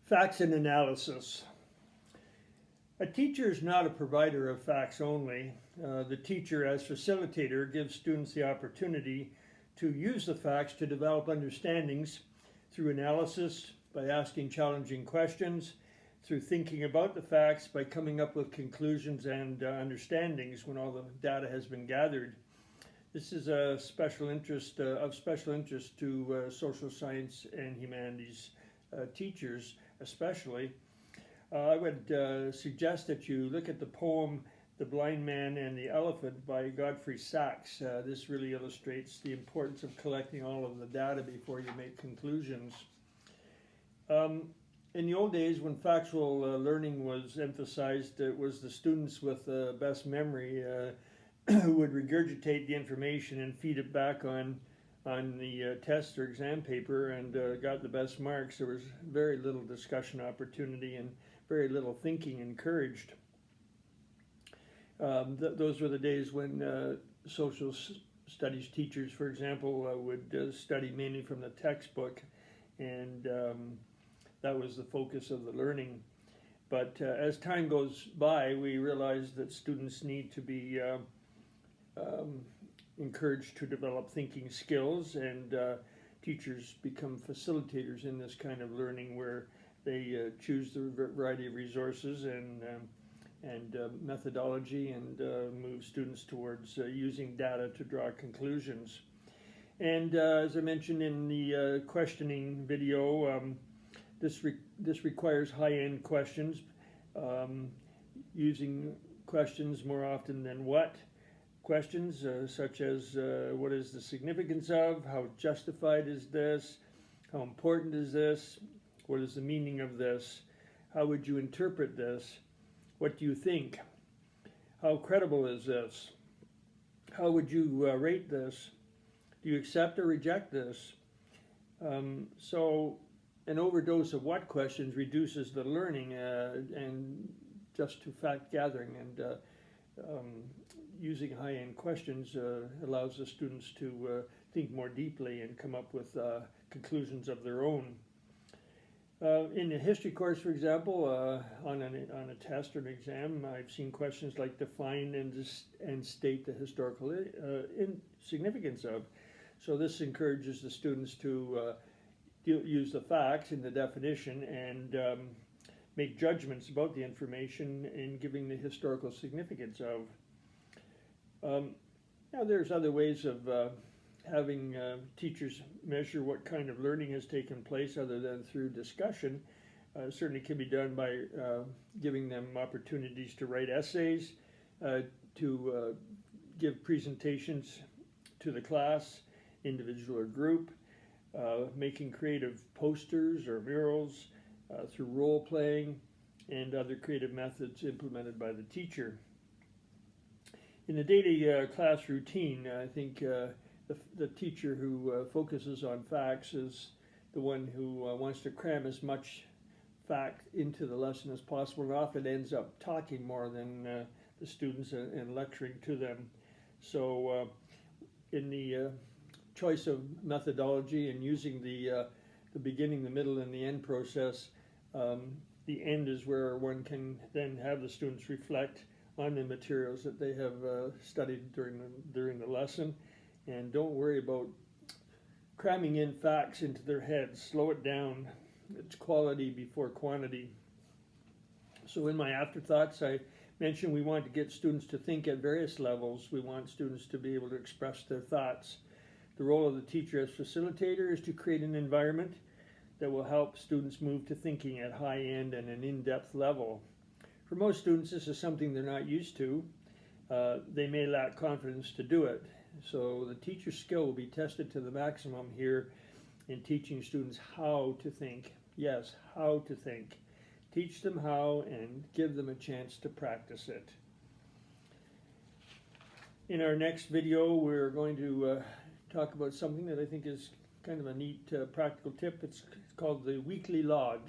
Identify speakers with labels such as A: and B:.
A: Facts and analysis. A teacher is not a provider of facts only. The teacher, as facilitator, gives students the opportunity to use the facts to develop understandings through analysis, by asking challenging questions, through thinking about the facts, by coming up with conclusions and understandings when all the data has been gathered. This is a special interest to social science and humanities teachers especially. I would suggest that you look at the poem The Blind Man and the Elephant by Godfrey Sachs. This really illustrates the importance of collecting all of the data before you make conclusions. In the old days, when factual learning was emphasized, it was the students with the best memory who would regurgitate the information and feed it back on the test or exam paper and got the best marks. There was very little discussion opportunity and very little thinking encouraged. Those were the days when social studies teachers, for example, would study mainly from the textbook, and that was the focus of the learning. But as time goes by, we realize that students need to be encouraged to develop thinking skills, and teachers become facilitators in this kind of learning where they choose the variety of resources and methodology and move students towards using data to draw conclusions. And as I mentioned in the questioning video, this requires high-end questions, using questions more often than what. Questions such as what is the significance of, how justified is this, how important is this, what is the meaning of this, how would you interpret this, what do you think, how credible is this, how would you rate this, do you accept or reject this? So an overdose of what questions reduces the learning and just to fact gathering, and using high-end questions allows the students to think more deeply and come up with conclusions of their own. In a history course, for example, on a test or an exam, I've seen questions like define and state the historical significance of. So this encourages the students to use the facts in the definition and make judgments about the information in giving the historical significance of. Now there's other ways of having teachers measure what kind of learning has taken place other than through discussion. Certainly can be done by giving them opportunities to write essays, to give presentations to the class, individual or group, making creative posters or murals, through role playing and other creative methods implemented by the teacher. In the daily class routine, I think the teacher who focuses on facts is the one who wants to cram as much fact into the lesson as possible, and often ends up talking more than the students and lecturing to them. So in the choice of methodology and using the beginning, the middle, and the end process, the end is where one can then have the students reflect on the materials that they have studied during the lesson, and don't worry about cramming in facts into their heads. Slow it down. It's quality before quantity. So in my afterthoughts, I mentioned we want to get students to think at various levels. We want students to be able to express their thoughts. The role of the teacher as facilitator is to create an environment that will help students move to thinking at high end and an in-depth level. For most students, this is something they're not used to. They may lack confidence to do it. So the teacher's skill will be tested to the maximum here in teaching students how to think. Yes, how to think. Teach them how and give them a chance to practice it. In our next video, we're going to talk about something that I think is kind of a neat practical tip. It's called the weekly log.